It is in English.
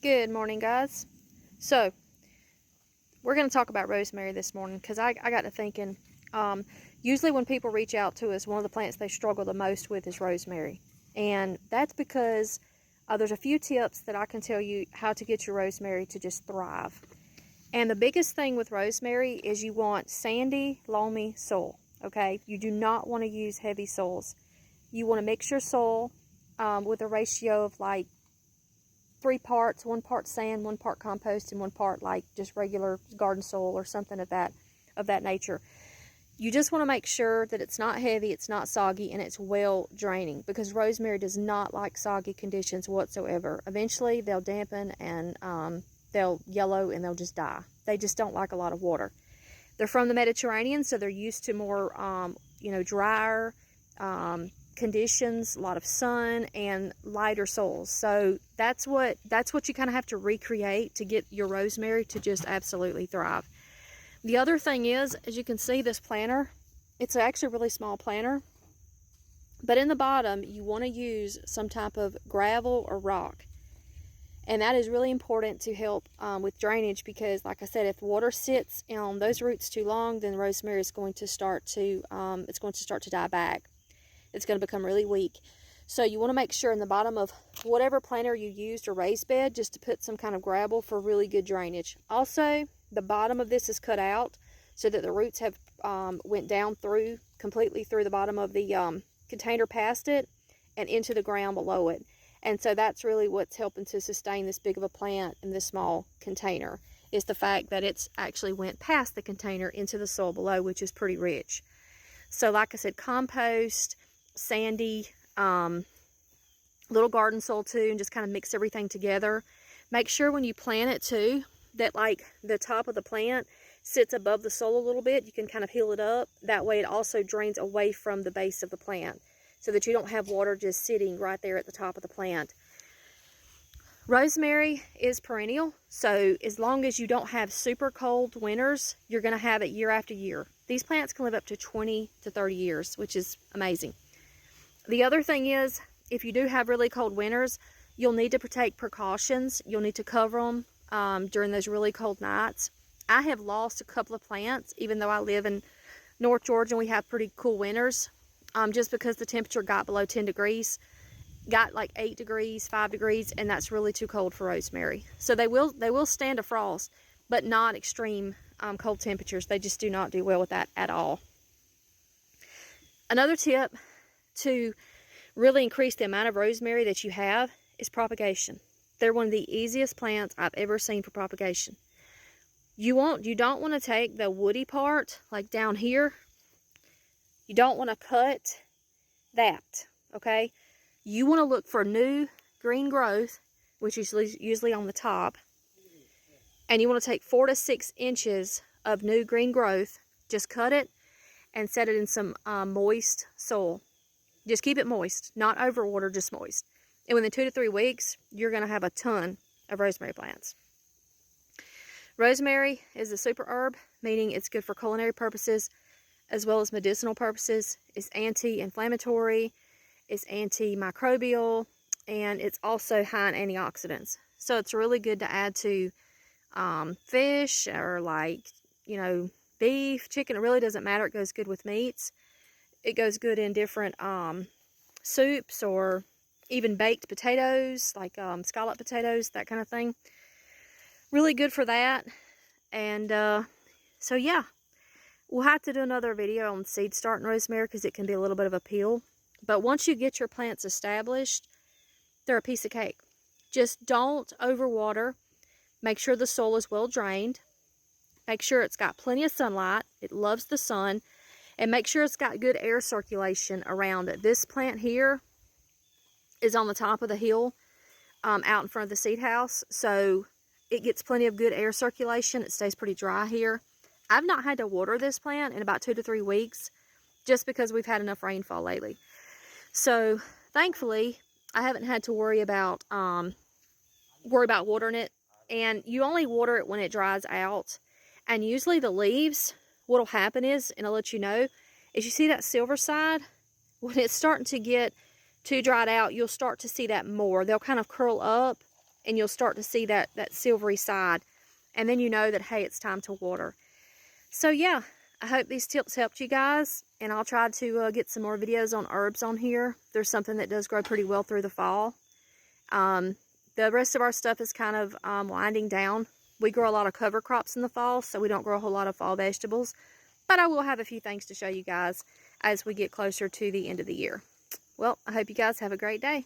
Good morning, guys. So, we're going to talk about rosemary this morning because I got to thinking, usually when people reach out to us, one of the plants they struggle the most with is rosemary. And that's because there's a few tips that I can tell you how to get your rosemary to just thrive. And the biggest thing with rosemary is you want sandy, loamy soil, okay? You do not want to use heavy soils. You want to mix your soil with a ratio of like 3 parts, 1 part sand, 1 part compost, and 1 part like just regular garden soil or something of that nature. You just want to make sure that it's not heavy, it's not soggy, and it's well draining, because rosemary does not like soggy conditions whatsoever. Eventually they'll dampen and they'll yellow and they'll just die. They just don't like a lot of water. They're from the Mediterranean, so they're used to more drier conditions, a lot of sun, and lighter soils. So that's what you kind of have to recreate to get your rosemary to just absolutely thrive. The other thing is, as you can see, this planter, it's actually a really small planter, but in the bottom you want to use some type of gravel or rock, and that is really important to help with drainage, because like I said, if water sits on those roots too long, then rosemary is going to start to die back. It's going to become really weak. So you want to make sure in the bottom of whatever planter you used or raised bed, just to put some kind of gravel for really good drainage. Also, the bottom of this is cut out so that the roots have went down completely through the bottom of the container past it and into the ground below it. And so that's really what's helping to sustain this big of a plant in this small container, is the fact that it's actually went past the container into the soil below, which is pretty rich. So like I said, compost, sandy, little garden soil too, and just kind of mix everything together. Make sure when you plant it too, that like the top of the plant sits above the soil a little bit. You can kind of heel it up. That way it also drains away from the base of the plant, so that you don't have water just sitting right there at the top of the plant. Rosemary is perennial, so as long as you don't have super cold winters, you're going to have it year after year. These plants can live up to 20 to 30 years, which is amazing. The other thing is, if you do have really cold winters, you'll need to take precautions. You'll need to cover them during those really cold nights. I have lost a couple of plants, even though I live in North Georgia and we have pretty cool winters, just because the temperature got below 10 degrees, got like 8 degrees, 5 degrees, and that's really too cold for rosemary. So they will stand a frost, but not extreme cold temperatures. They just do not do well with that at all. Another tip to really increase the amount of rosemary that you have is propagation. They're one of the easiest plants I've ever seen for propagation. You don't want to take the woody part, like down here. You don't want to cut that, okay? You want to look for new green growth, which is usually on the top, and you want to take 4 to 6 inches of new green growth, just cut it and set it in some moist soil. Just keep it moist, not overwater, just moist. And within 2 to 3 weeks, you're going to have a ton of rosemary plants. Rosemary is a super herb, meaning it's good for culinary purposes as well as medicinal purposes. It's anti-inflammatory, it's antimicrobial, and it's also high in antioxidants. So it's really good to add to fish, or like, beef, chicken. It really doesn't matter. It goes good with meats. It goes good in different soups, or even baked potatoes, like scallop potatoes, that kind of thing. Really good for that. And so yeah, we'll have to do another video on seed starting rosemary, because it can be a little bit of a peel. But once you get your plants established, they're a piece of cake. Just don't overwater. Make sure the soil is well drained. Make sure it's got plenty of sunlight. It loves the sun. And make sure it's got good air circulation around it. This plant here is on the top of the hill out in front of the seed house. So it gets plenty of good air circulation. It stays pretty dry here. I've not had to water this plant in about 2 to 3 weeks, just because we've had enough rainfall lately. So thankfully, I haven't had to worry about watering it. And you only water it when it dries out. And usually the leaves, what'll happen is, and I'll let you know, is you see that silver side? When it's starting to get too dried out, you'll start to see that more. They'll kind of curl up and you'll start to see that silvery side. And then you know that, hey, it's time to water. So yeah, I hope these tips helped you guys, and I'll try to get some more videos on herbs on here. There's something that does grow pretty well through the fall. The rest of our stuff is kind of winding down. We grow a lot of cover crops in the fall, so we don't grow a whole lot of fall vegetables. But I will have a few things to show you guys as we get closer to the end of the year. Well, I hope you guys have a great day.